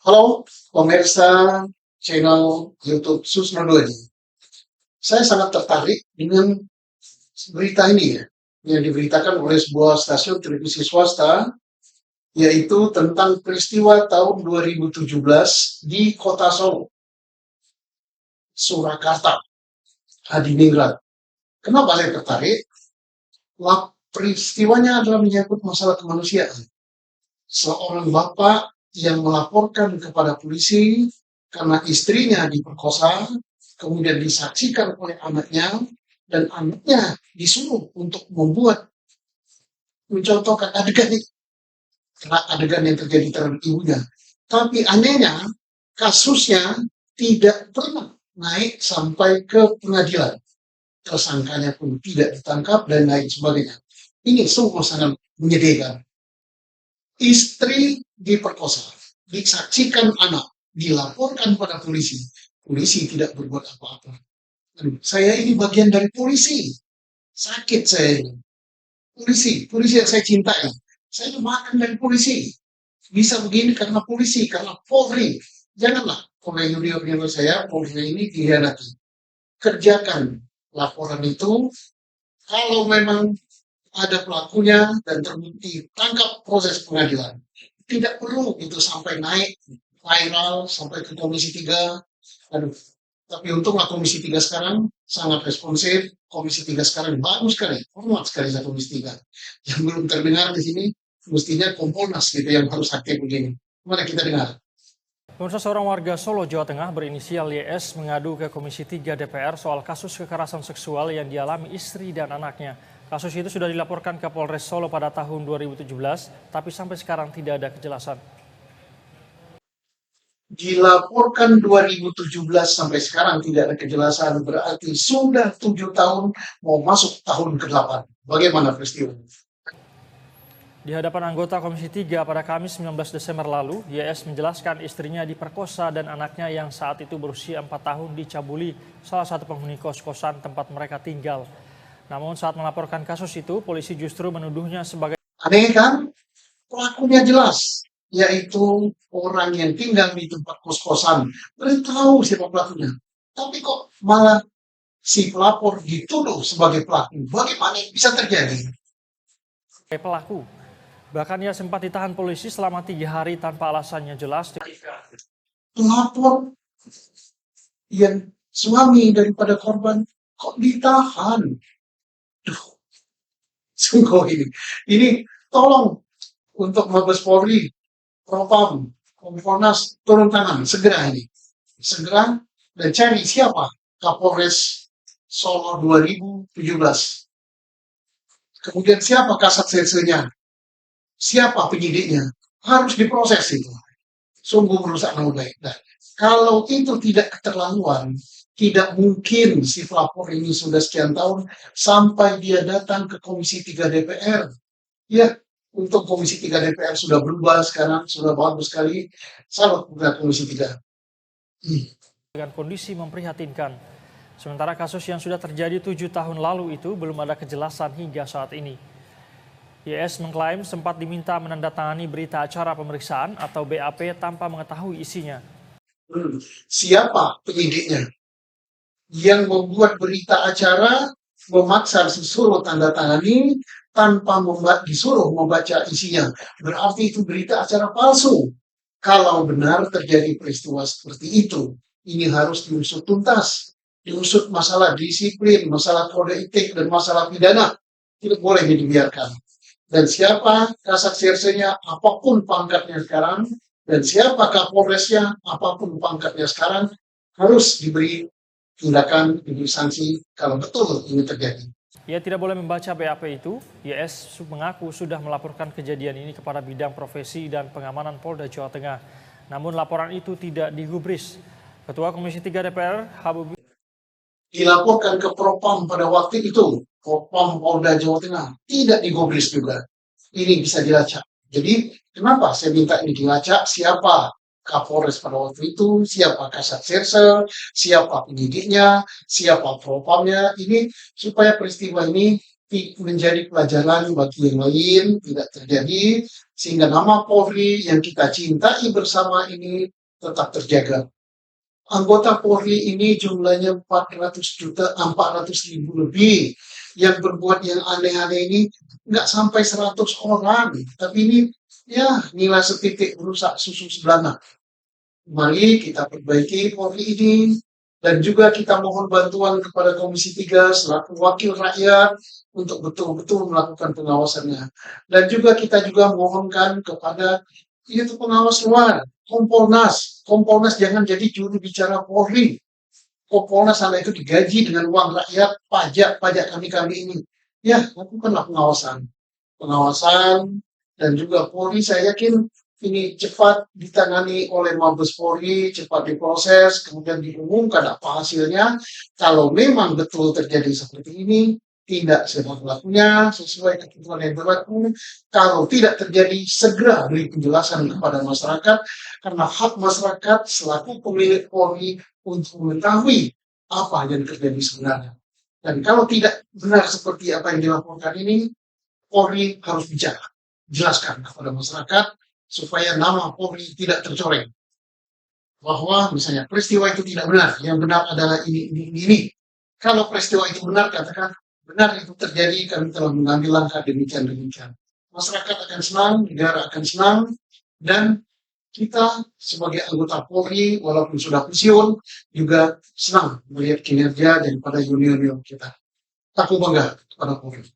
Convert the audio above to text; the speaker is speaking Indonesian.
Halo pemirsa channel YouTube Susnodo ini. Saya sangat tertarik dengan berita ini ya, yang diberitakan oleh sebuah stasiun televisi swasta, yaitu tentang peristiwa tahun 2017 di kota Solo, Surakarta, Hadiningrat. Kenapa saya tertarik? Peristiwanya adalah menyangkut masalah kemanusiaan. Seorang bapak yang melaporkan kepada polisi karena istrinya diperkosa, kemudian disaksikan oleh anaknya, dan anaknya disuruh untuk mencontohkan adegan itu, karena adegan yang terjadi terhadap ibunya. Tapi anehnya, kasusnya tidak pernah naik sampai ke pengadilan. Tersangkanya pun tidak ditangkap dan lain sebagainya. Ini sungguh sangat menyedihkan. Istri diperkosa, disaksikan anak, dilaporkan pada polisi. Polisi tidak berbuat apa-apa. Saya ini bagian dari polisi. Sakit saya ini. Polisi yang saya cintai. Saya makan dari polisi. Bisa begini karena polisi, karena Polri. Janganlah oleh junior-junior saya, Polri ini dikhianati. Kerjakan laporan itu. Kalau memang ada pelakunya dan terbukti, tangkap proses pengadilan. Tidak perlu itu sampai naik viral sampai ke Komisi 3. Aduh, tapi untunglah Komisi 3 sekarang sangat responsif. Komisi 3 sekarang bagus sekali, hormat sekali saya Komisi 3. Yang belum terdengar di sini, mestinya Kompolnas gitu yang harus aktif begini. Mana kita dengar? Pemirsa, seorang warga Solo, Jawa Tengah berinisial YS mengadu ke Komisi 3 DPR soal kasus kekerasan seksual yang dialami istri dan anaknya. Kasus itu sudah dilaporkan ke Polres Solo pada tahun 2017, tapi sampai sekarang tidak ada kejelasan. Dilaporkan 2017 sampai sekarang tidak ada kejelasan, berarti sudah 7 tahun mau masuk tahun ke-8. Bagaimana peristiwanya? Di hadapan anggota Komisi 3 pada Kamis 19 Desember lalu, YS menjelaskan istrinya diperkosa dan anaknya yang saat itu berusia 4 tahun dicabuli salah satu penghuni kos-kosan tempat mereka tinggal. Namun saat melaporkan kasus itu, polisi justru menuduhnya sebagai... Aneh kan? Pelakunya jelas, yaitu orang yang tinggal di tempat kos-kosan. Mereka tahu siapa pelakunya. Tapi kok malah si pelapor dituduh sebagai pelaku? Bagaimana bisa terjadi? pelaku. Bahkan ia sempat ditahan polisi selama 3 hari tanpa alasannya jelas. Pelapor yang suami daripada korban kok ditahan? Duh, sungguh ini tolong untuk Mabes Polri, Propam, Kompolnas turun tangan segera ini, segera dan cari siapa Kapolres Solo 2017. Kemudian siapa kasat sesenya, siapa penyidiknya, harus diproses itu. Sungguh merusak nama baik. Nah, kalau itu tidak keterlaluan, tidak mungkin si pelapor ini sudah sekian tahun sampai dia datang ke Komisi 3 DPR. Ya, untuk Komisi 3 DPR sudah berubah sekarang, sudah bagus sekali. Salut buat Komisi 3. Dengan kondisi memprihatinkan. Sementara kasus yang sudah terjadi 7 tahun lalu itu belum ada kejelasan hingga saat ini. YS mengklaim sempat diminta menandatangani berita acara pemeriksaan atau BAP tanpa mengetahui isinya. Siapa penyidiknya? Yang membuat berita acara memaksa disuruh tanda tangani tanpa disuruh membaca isinya. Berarti itu berita acara palsu. Kalau benar terjadi peristiwa seperti itu, ini harus diusut tuntas. Diusut masalah disiplin, masalah kode etik, dan masalah pidana. Tidak boleh dibiarkan. Dan siapa kasat sersenya, apapun pangkatnya sekarang, dan siapa kapolresnya, apapun pangkatnya sekarang, harus diberi tindakan, diberi sanksi kalau betul ini terjadi. Ia tidak boleh membaca BAP itu. YS mengaku sudah melaporkan kejadian ini kepada Bidang Profesi dan Pengamanan Polda Jawa Tengah. Namun laporan itu tidak digubris. Ketua Komisi 3 DPR, Habib dilaporkan ke Propam pada waktu itu, Propam Polda Jawa Tengah, tidak digubris juga. Ini bisa dilacak. Jadi kenapa saya minta ini dilacak? Siapa Kapolres pada waktu itu, siapa kasat serse, siapa penyidiknya, siapa propamnya, ini supaya peristiwa ini menjadi pelajaran bagi yang lain, tidak terjadi, sehingga nama Polri yang kita cintai bersama ini tetap terjaga. Anggota Polri ini jumlahnya 400.000 lebih. Yang berbuat yang aneh-aneh ini nggak sampai 100 orang. Tapi ini ya nilai setitik merusak susu sebelanga. Mari kita perbaiki Polri ini. Dan juga kita mohon bantuan kepada Komisi 3 selaku wakil rakyat untuk betul-betul melakukan pengawasannya. Dan juga kita juga mohonkan kepada itu pengawas luar, Kompolnas. Kompolnas jangan jadi juru bicara Polri. Kompolnas sana itu digaji dengan uang rakyat, pajak kami ini. Ya, lakukanlah pengawasan. Pengawasan dan juga Polri saya yakin ini cepat ditangani oleh Mabes Polri, cepat diproses, kemudian diumumkan apa hasilnya. Kalau memang betul terjadi seperti ini, tindak selanjutnya sesuai ketentuan yang berlaku. Kalau tidak terjadi, segera beri penjelasan kepada masyarakat, karena hak masyarakat selaku pemilik Polri untuk mengetahui apa yang terjadi sebenarnya. Dan kalau tidak benar seperti apa yang dilaporkan ini, Polri harus bicara, jelaskan kepada masyarakat supaya nama Polri tidak tercoreng. Bahwa misalnya peristiwa itu tidak benar, yang benar adalah ini. Kalau peristiwa itu benar, katakan benar itu terjadi, kami telah mengambil langkah demikian. Masyarakat akan senang, negara akan senang, dan kita sebagai anggota Polri, walaupun sudah pensiun, juga senang melihat kinerja daripada junior kita. Aku bangga kepada Polri.